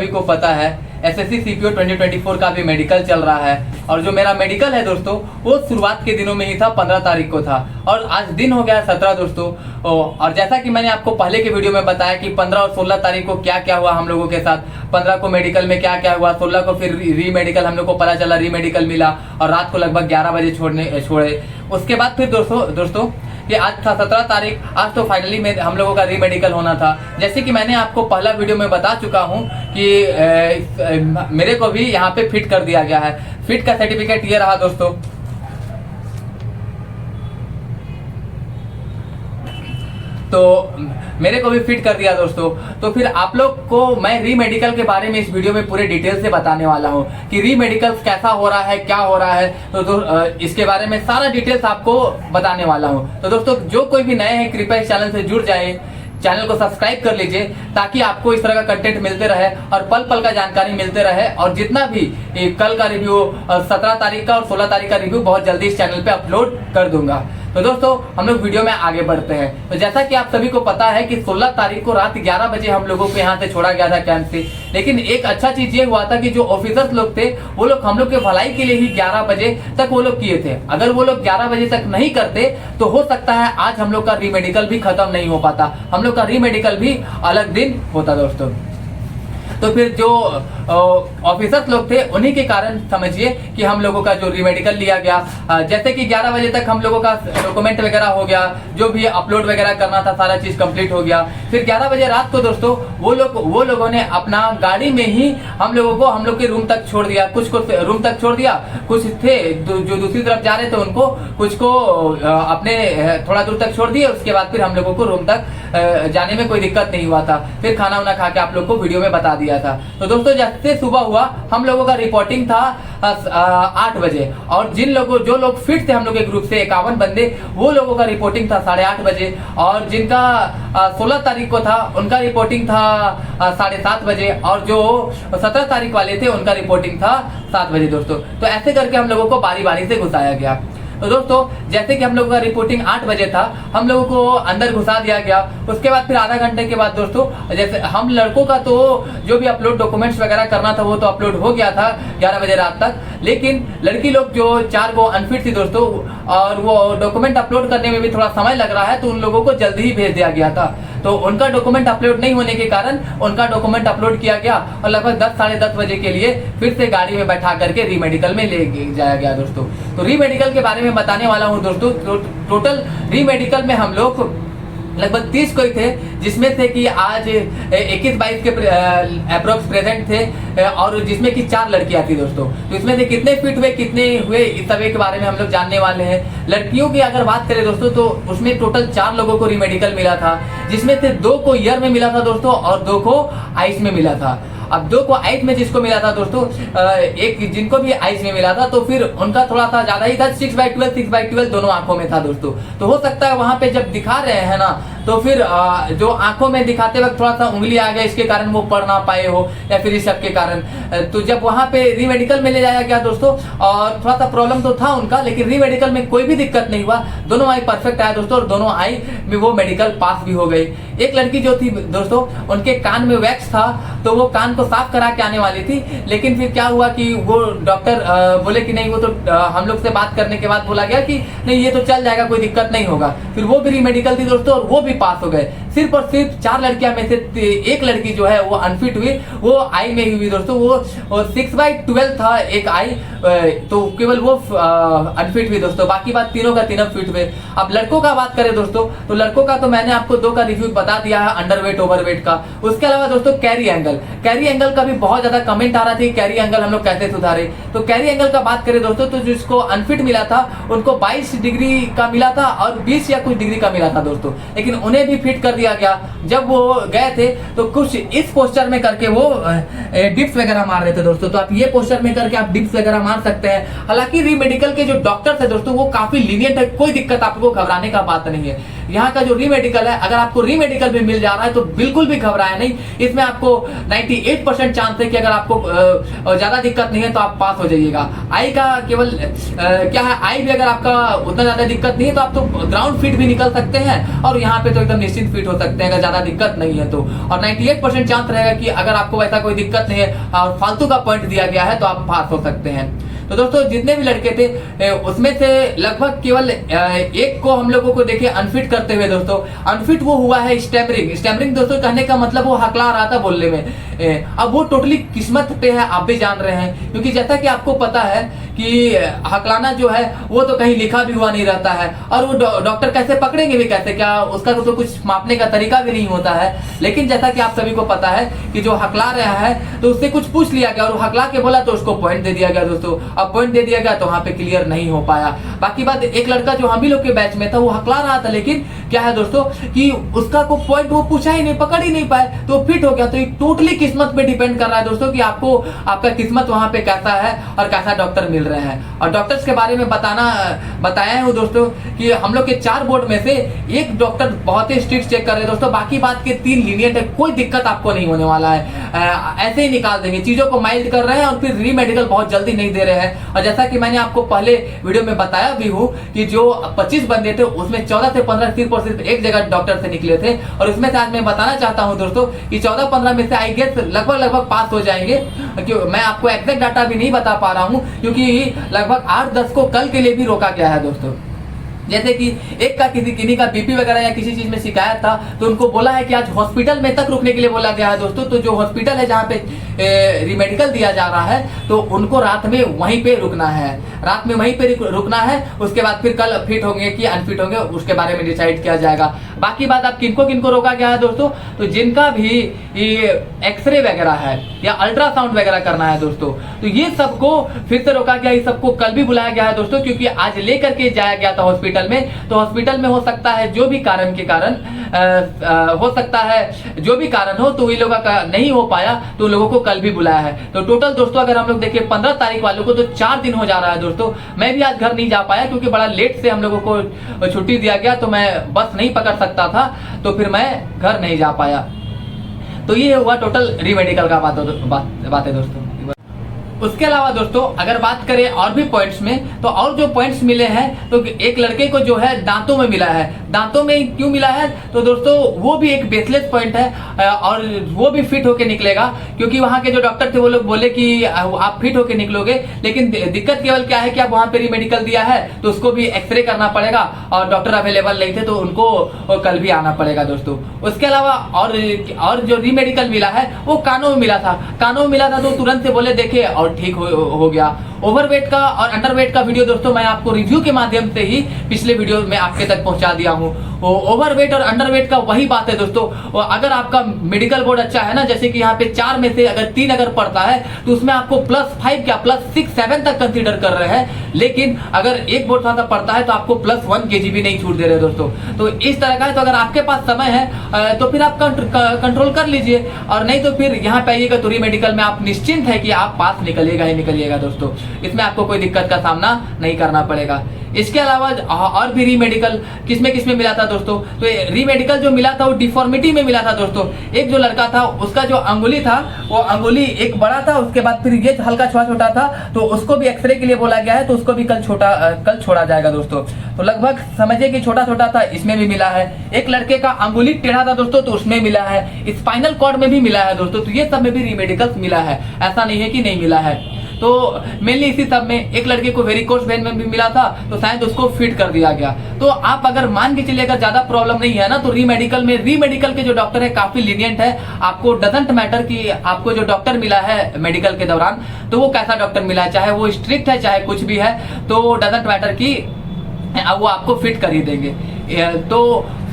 सभी को पता है एसएससी सीपीओ 2024 का भी मेडिकल चल रहा है। और जो मेरा मेडिकल है दोस्तों वो शुरुआत के दिनों में ही था, 15 तारीख को था और आज दिन हो गया 17 दोस्तों। और जैसा कि मैंने आपको पहले के वीडियो में बताया कि 15 और 16 तारीख को क्या क्या हुआ हम लोगों के साथ, 15 को मेडिकल में क्या क्या हुआ, 16 को फिर री मेडिकल हम लोग को पता चला, री मेडिकल मिला और रात को लगभग 11 बजे छोड़े। उसके बाद फिर दोस्तों कि आज था 17 तारीख, आज तो फाइनली में हम लोगों का री मेडिकल होना था। जैसे कि मैंने आपको पहला वीडियो में बता चुका हूं कि मेरे को भी यहाँ पे फिट कर दिया गया है। फिट का सर्टिफिकेट ये रहा दोस्तों। तो मेरे को भी फिट कर दिया दोस्तों। तो फिर आप लोग को मैं री मेडिकल के बारे में इस वीडियो में पूरे डिटेल से बताने वाला हूं कि री मेडिकल कैसा हो रहा है, क्या हो रहा है। तो इसके बारे में सारा डिटेल्स आपको बताने वाला हूं। तो दोस्तों जो कोई भी नए हैं कृपया इस चैनल से जुड़ जाए, चैनल को सब्सक्राइब कर लीजिए ताकि आपको इस तरह का कंटेंट मिलते रहे और पल पल का जानकारी मिलते रहे। और जितना भी कल का रिव्यू, 17 तारीख का और 16 तारीख का रिव्यू बहुत जल्दी इस चैनल पे अपलोड कर दूंगा। तो दोस्तों हम लोग वीडियो में आगे बढ़ते हैं। तो जैसा कि आप सभी को पता है कि 16 तारीख को रात 11 बजे हम लोगों को यहाँ से छोड़ा गया था कैंप से। लेकिन एक अच्छा चीज ये हुआ था कि जो ऑफिसर्स लोग थे वो लोग हम लोग के भलाई के लिए ही 11 बजे तक वो लोग किए थे। अगर वो लोग 11 बजे तक नहीं करते तो हो सकता है आज हम लोग का री मेडिकल भी खत्म नहीं हो पाता, हम लोग का री मेडिकल भी अलग दिन होता दोस्तों। तो फिर जो ऑफिसर्स लोग थे उन्हीं के कारण समझिए कि हम लोगों का जो री मेडिकल लिया गया। जैसे कि 11 बजे तक हम लोगों का डॉक्यूमेंट वगैरह हो गया, जो भी अपलोड वगैरह करना था सारा चीज कंप्लीट हो गया। फिर 11 बजे रात को दोस्तों वो लोगों ने अपना गाड़ी में ही हम लोग के रूम तक छोड़ दिया। कुछ को रूम तक छोड़ दिया, कुछ थे जो दूसरी तरफ जा रहे थे उनको, कुछ को अपने थोड़ा दूर तक छोड़ दिए। उसके बाद फिर हम लोगों को रूम तक जाने में कोई दिक्कत नहीं हुआ था। फिर खाना वाना खा के आप लोग को वीडियो में बता दिया था। तो दोस्तों जैसे सुबह हुआ हम लोगों का रिपोर्टिंग था 8 बजे और जो लोग फिट थे हम लोग के ग्रुप से 51 बंदे, वो लोगों का रिपोर्टिंग था 8:30 बजे। और जिनका 16 तारीख को था उनका रिपोर्टिंग था 7:30 बजे और जो 17 तारीख वाले थे उनका रिपोर्टिंग था 7 बजे दोस्तों। तो ऐसे करके हम लोगों को बारी बारी से घुसाया गया। तो दोस्तों जैसे कि हम लोगों का रिपोर्टिंग 8 बजे था, हम लोगों को अंदर घुसा दिया गया। उसके बाद फिर आधा घंटे के बाद दोस्तों जैसे हम लड़कों का तो जो भी अपलोड डॉक्यूमेंट्स वगैरह करना था वो तो अपलोड हो गया था 11 बजे रात तक। लेकिन लड़की लोग जो 4 को अनफिट थी दोस्तों और वो डॉक्यूमेंट अपलोड करने में भी थोड़ा समय लग रहा है, तो उन लोगों को जल्दी ही भेज दिया गया था। तो उनका डॉक्यूमेंट अपलोड नहीं होने के कारण उनका डॉक्यूमेंट अपलोड किया गया और लगभग 10 साढ़े 10 बजे के लिए फिर से गाड़ी में बैठा करके री मेडिकल में ले जाया गया दोस्तों। तो री मेडिकल के बारे में बताने वाला हूं दोस्तों। टोटल री मेडिकल में हम लोग लगभग 30 कोई थे, जिसमें से कि आज 21-22 के अप्रोक्स प्रेजेंट थे और जिसमें कि 4 लड़कियां थी दोस्तों। तो इसमें से कितने फिट हुए कितने हुए इस सभी के बारे में हम लोग जानने वाले हैं। लड़कियों की अगर बात करें दोस्तों तो उसमें टोटल 4 लोगों को री मेडिकल मिला था, जिसमें से 2 को ईयर में मिला था दोस्तों और 2 को आइस में मिला था। अब 2 को आइस में जिसको मिला था दोस्तों, एक जिनको भी आइस में मिला था तो फिर उनका थोड़ा सा ज्यादा ही था, 6/12 दोनों आंखों में था दोस्तों। तो हो सकता है वहां पे जब दिखा रहे हैं ना तो फिर जो आंखों में दिखाते वक्त थोड़ा सा उंगली आ गया, इसके कारण वो पढ़ ना पाए हो या फिर इस सब के कारण। तो जब वहां पे री मेडिकल में ले जाया गया दोस्तों और थोड़ा सा प्रॉब्लम तो था उनका, लेकिन री मेडिकल में कोई भी दिक्कत नहीं हुआ, दोनों आई परफेक्ट आया दोस्तों और दोनों आई में वो मेडिकल पास भी हो गई। एक लड़की जो थी दोस्तों उनके कान में वैक्स था तो वो कान को साफ करा के आने वाली थी, लेकिन फिर क्या हुआ कि वो डॉक्टर बोले कि नहीं, वो तो हम लोग से बात करने के बाद बोला गया कि नहीं ये तो चल जाएगा, कोई दिक्कत नहीं होगा। फिर वो भी री मेडिकल थी दोस्तों और वो भी पास हो गए। सिर्फ और सिर्फ 4 लड़कियां में से एक लड़की जो है वो अनफिट हुई, वो आई में हुई दोस्तों। वो 6/12 था एक आई, तो केवल वो अनफिट हुई दोस्तों, बाकी बात तीनों का तीनों फिट हुए। अब लड़कों का बात करें दोस्तों तो लड़कों का तो मैंने आपको 2 का रिव्यू बता दिया है, अंडरवेट ओवरवेट का। उसके अलावा दोस्तों कैरी एंगल का भी बहुत ज्यादा कमेंट आ रहा था, कैरी एंगल हम लोग कैसे सुधारे। तो कैरी एंगल का बात करें दोस्तों तो जिसको अनफिट मिला था उनको 22 डिग्री का मिला था और 20 या कुछ डिग्री का मिला था दोस्तों, लेकिन उन्हें भी फिट कर दिया गया। जब वो गए थे तो कुछ इस पोस्टर में करके वो डिप्स वगैरह मार रहे थे दोस्तों। तो आप ये पोस्टर में करके आप डिप्स वगैरह मार सकते हैं। हालांकि री मेडिकल के जो डॉक्टर्स है दोस्तों वो काफी लीनियंट है, कोई दिक्कत आपको घबराने का बात नहीं है। यहाँ का जो री मेडिकल है, अगर आपको री मेडिकल भी मिल जा रहा है तो बिल्कुल भी घबराए नहीं। इसमें आपको 98% चांस है कि अगर आपको ज्यादा दिक्कत नहीं है तो आप पास हो जाइएगा। आई का केवल क्या है, आई भी अगर आपका उतना ज्यादा दिक्कत नहीं है तो आप तो ग्राउंड फिट भी निकल सकते हैं और यहाँ पे तो एकदम निश्चिंत फिट हो सकते हैं अगर ज्यादा दिक्कत नहीं है तो। और 98% चांस रहेगा कि अगर आपको वैसा कोई दिक्कत नहीं है और फालतू का पॉइंट दिया गया है तो आप पास हो सकते हैं। तो दोस्तों जितने भी लड़के थे उसमें से लगभग केवल एक को हम लोगों को देखे अनफिट करते हुए दोस्तों। अनफिट वो हुआ है स्टैमरिंग। स्टैमरिंग दोस्तों कहने का मतलब वो हकला रहा था बोलने में। अब वो टोटली किस्मत पे है, आप भी जान रहे हैं, क्योंकि जैसा कि आपको पता है कि हकलाना जो है वो तो कहीं लिखा भी हुआ नहीं रहता है और वो डॉक्टर कैसे पकड़ेंगे भी कैसे, क्या उसका तो कुछ मापने का तरीका भी नहीं होता है। लेकिन जैसा कि आप सभी को पता है कि जो हकला रहा है तो उससे कुछ पूछ लिया गया और हकला के बोला तो उसको पॉइंट दे दिया गया दोस्तों। अब पॉइंट दे दिया गया तो वहां पे क्लियर नहीं हो पाया। बाकी बात, एक लड़का जो हम ही लोग के बैच में था वो हकला रहा था, लेकिन क्या है दोस्तों कि उसका को पॉइंट वो पूछा ही नहीं, पकड़ ही नहीं पाए तो फिट हो गया। तो टोटली किस्मत पे डिपेंड कर रहा है दोस्तों कि आपको आपका किस्मत वहां पे कैसा है और कैसा डॉक्टर मिल रहे हैं। और डॉक्टर्स के बारे में बताया हूँ दोस्तों कि हम लोग के 4 बोर्ड में से एक डॉक्टर बहुत ही स्ट्रिक्ट चेक कर रहे हैं दोस्तों, बाकी बात के 3 लीनियंट है। कोई दिक्कत आपको नहीं होने वाला है, ऐसे ही निकाल देंगे, चीजों को माइल्ड कर रहे हैं और फिर री मेडिकल बहुत जल्दी नहीं दे रहे हैं। और जैसा कि मैंने आपको पहले वीडियो में बताया भी हूँ कि जो 25 बंदे थे उसमें 14 से 15 सिर्फ एक जगह डॉक्टर से निकले थे और उसमें से आज मैं बताना चाहता हूँ दोस्तों कि 14-15 में से आई गेस लगभग पास हो जाएंगे। मैं आपको एग्जैक्ट डाटा भी नहीं बता पा रहा हूँ क्योंकि लगभग 8-10 को कल के लिए भी रोका गया है दोस्तों। जैसे कि एक का किन्हीं का बीपी वगैरह या किसी चीज में शिकायत था तो उनको बोला है कि आज हॉस्पिटल में तक रुकने के लिए बोला गया है दोस्तों। तो जो हॉस्पिटल है जहाँ पे रीमेडिकल दिया जा रहा है तो उनको रात में वहीं पे रुकना है, रात में वहीं पे रुकना है। उसके बाद फिर कल फिट होंगे कि अनफिट होंगे उसके बारे में डिसाइड किया जाएगा। बाकी बात, आप किनको रोका गया है दोस्तों, तो जिनका भी एक्सरे वगैरह है या अल्ट्रासाउंड वगैरह करना है दोस्तों तो ये सबको फिर से रोका गया। ये सबको कल भी बुलाया गया है दोस्तों क्योंकि आज लेकर के जाया गया था हॉस्पिटल में। तो हॉस्पिटल में हो सकता है जो भी कारण के कारण हो सकता है जो भी कारण हो तो ये लोगों का नहीं हो पाया तो लोगों को कल भी बुलाया है। तो टोटल दोस्तों अगर हम लोग देखें 15 तारीख वालों को तो 4 दिन हो जा रहा है दोस्तों। मैं भी आज घर नहीं जा पाया क्योंकि बड़ा लेट से हम लोगों को छुट्टी दिया गया तो मैं बस नहीं पकड़ सकता था तो फिर मैं घर नहीं जा पाया। तो ये हुआ टोटल री मेडिकल का बात है दोस्तों। उसके अलावा दोस्तों अगर बात करें और भी पॉइंट्स में तो और जो पॉइंट्स मिले हैं तो एक लड़के को जो है दांतों में मिला है। दांतों में क्यों मिला है तो दोस्तों वो भी एक बेसलेस पॉइंट है और वो भी फिट होके निकलेगा क्योंकि वहां के जो डॉक्टर थे वो लोग बोले कि आप फिट होके निकलोगे। लेकिन दिक्कत केवल क्या है कि आप वहां पे रीमेडिकल दिया है तो उसको भी एक्सरे करना पड़ेगा और डॉक्टर अवेलेबल नहीं थे तो उनको कल भी आना पड़ेगा दोस्तों। उसके अलावा और जो रीमेडिकल मिला है वो कानों में मिला था तो तुरंत से बोले देखे और ठीक हो गया। ओवरवेट का और अंडरवेट का वीडियो दोस्तों मैं आपको रिव्यू के माध्यम से ही पिछले वीडियो में आपके तक पहुंचा दिया हूं। ओवरवेट और अंडरवेट का वही बात है दोस्तों। अगर आपका मेडिकल बोर्ड अच्छा है ना, जैसे कि यहाँ पे 4 में से अगर 3 अगर पड़ता है तो उसमें आपको +5 क्या +6-7 तक कंसीडर कर रहे हैं। लेकिन अगर एक बोर्ड थोड़ा सा पड़ता है तो आपको +1 kg भी नहीं छूट दे रहे दोस्तों। तो इस तरह का है। तो अगर आपके पास समय है तो फिर आप कंट्रोल कर लीजिए और नहीं तो फिर यहाँ पे आइएगा तो रीमेडिकल में आप निश्चिंत है कि आप पास निकलिएगा दोस्तों। इसमें आपको कोई दिक्कत का सामना नहीं करना पड़ेगा। इसके अलावा और भी रीमेडिकल किसमें मिला था दोस्तों, तो रीमेडिकल जो मिला था वो डिफॉर्मिटी में मिला था दोस्तों। एक जो लड़का था उसका जो अंगुली था वो अंगुली एक बड़ा था, उसके बाद फिर ये हल्का छोटा था तो उसको भी एक्सरे के लिए बोला गया है तो उसको भी कल छोड़ा जाएगा दोस्तों। तो लगभग समझिए कि छोटा था, इसमें भी मिला है। एक लड़के का अंगुली टेढ़ा था दोस्तों तो उसमें मिला है। स्पाइनल कॉर्ड में भी मिला है दोस्तों। तो ये सब में भी रीमेडिकल मिला है, ऐसा नहीं है कि नहीं मिला है। तो मेनली इसी सब में एक लड़के को वेरिकोस वेन में भी मिला था तो शायद उसको फिट कर दिया गया। तो आप अगर मान के चलिए अगर ज्यादा प्रॉब्लम नहीं है ना तो रीमेडिकल के जो डॉक्टर है काफी लीनियंट है। आपको डजंट मैटर कि आपको जो डॉक्टर मिला है मेडिकल के दौरान तो वो कैसा डॉक्टर मिला है, चाहे वो स्ट्रिक्ट है चाहे कुछ भी है, तो डजंट मैटर कि वो आपको फिट कर ही देंगे। तो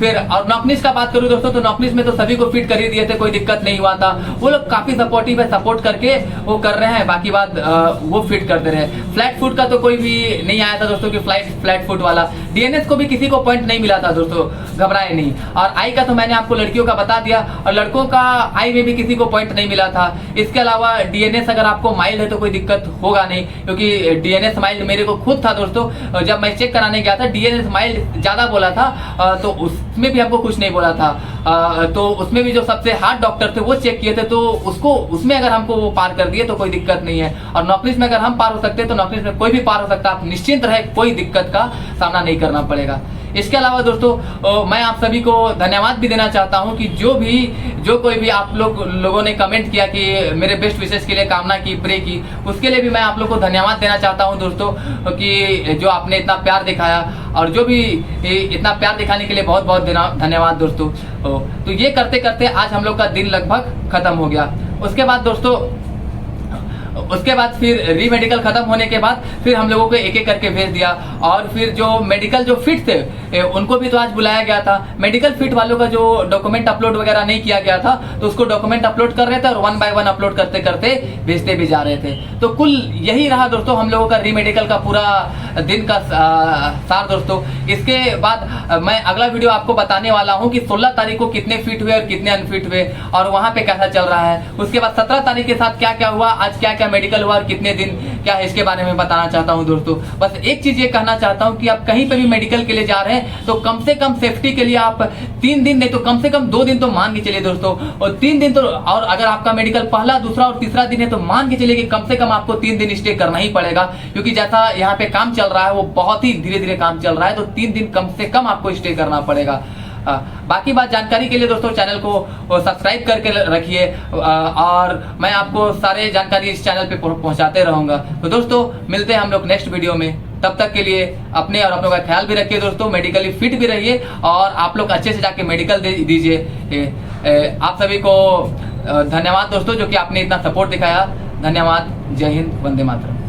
फिर और नॉकनिस का बात करूँ दोस्तों, तो नॉकनिस में तो सभी को फिट कर ही दिए थे, कोई दिक्कत नहीं हुआ था। वो लोग काफी सपोर्टिव है, सपोर्ट करके वो कर रहे हैं, बाकी बात वो फिट कर दे रहे हैं। फ्लैट फुट का तो कोई भी नहीं आया था दोस्तों कि फ्लैट फुट वाला। डीएनएस को भी किसी को पॉइंट नहीं मिला था दोस्तों, घबराए नहीं। और आई का तो मैंने आपको लड़कियों का बता दिया, और लड़कों का आई में भी किसी को पॉइंट नहीं मिला था। इसके अलावा डीएनएस अगर आपको माइल्ड है तो कोई दिक्कत होगा नहीं, क्योंकि डीएनएस माइल्ड मेरे को खुद था दोस्तों। जब मैं चेक कराने गया था डीएनएस माइल्ड ज्यादा बोला था, तो उसमें भी हमको कुछ नहीं बोला था। तो उसमें भी जो सबसे हार्ड डॉक्टर थे वो चेक किए थे, तो उसको उसमें अगर हमको वो पार कर दिए तो कोई दिक्कत नहीं है। और नॉकनिस में अगर हम पार हो सकते हैं तो नॉकनिस में कोई भी पार हो सकता है, आप निश्चिंत रहे, कोई दिक्कत का सामना नहीं करना पड़ेगा। इसके अलावा दोस्तों मैं आप सभी को धन्यवाद भी देना चाहता हूं कि जो कोई भी आप लोगों ने कमेंट किया कि मेरे बेस्ट विशेष के लिए कामना की, प्रे की, उसके लिए भी मैं आप लोग को धन्यवाद देना चाहता हूं दोस्तों, कि जो आपने इतना प्यार दिखाया, और जो भी इतना प्यार दिखाने के लिए बहुत बहुत धन्यवाद दोस्तों। तो ये करते करते आज हम लोग का दिन लगभग खत्म हो गया। उसके बाद फिर री मेडिकल खत्म होने के बाद फिर हम लोगों को एक एक करके भेज दिया, और फिर जो मेडिकल जो फिट थे उनको भी तो आज बुलाया गया था। मेडिकल फिट वालों का जो डॉक्यूमेंट अपलोड वगैरह नहीं किया गया था, तो उसको डॉक्यूमेंट अपलोड कर रहे थे, और 1 बाय 1 अपलोड करते करते भेजते भी जा रहे थे। तो कुल यही रहा दोस्तों हम लोगों का री मेडिकल का पूरा दिन का सार दोस्तों। इसके बाद मैं अगला वीडियो आपको बताने वाला हूँ कि 16 तारीख को कितने फिट हुए और कितने अनफिट हुए, और वहाँ पे कैसा चल रहा है। उसके बाद 17 तारीख के साथ क्या क्या हुआ, आज क्या क्या मेडिकल हुआ और कितने दिन क्या है, इसके बारे में बताना चाहता हूं दोस्तों। बस एक चीज ये कहना चाहता हूं कि आप कहीं पे भी मेडिकल के लिए जा रहे हैं तो कम से कम सेफ्टी के लिए आप 3 दिन नहीं तो कम से कम 2 दिन तो मान के चलिए दोस्तों, और 3 दिन तो, और अगर आपका मेडिकल पहला, दूसरा और तीसरा दिन है तो मान के चलिए कि कम से कम आपको 3 दिन स्टे करना ही पड़ेगा, क्योंकि जैसा यहाँ पे काम चल रहा है वो बहुत ही धीरे धीरे काम चल रहा है, तो 3 दिन कम से कम आपको स्टे करना पड़ेगा। बाकी बात जानकारी के लिए दोस्तों चैनल को सब्सक्राइब करके रखिए, और मैं आपको सारे जानकारी इस चैनल पे पहुंचाते रहूंगा। तो दोस्तों मिलते हैं हम लोग नेक्स्ट वीडियो में, तब तक के लिए अपने और अपनों का ख्याल भी रखिए दोस्तों, मेडिकली फिट भी रहिए, और आप लोग अच्छे से जाके मेडिकल दीजिए। आप सभी को धन्यवाद दोस्तों, जो कि आपने इतना सपोर्ट दिखाया। धन्यवाद। जय हिंद, वंदे मातरम।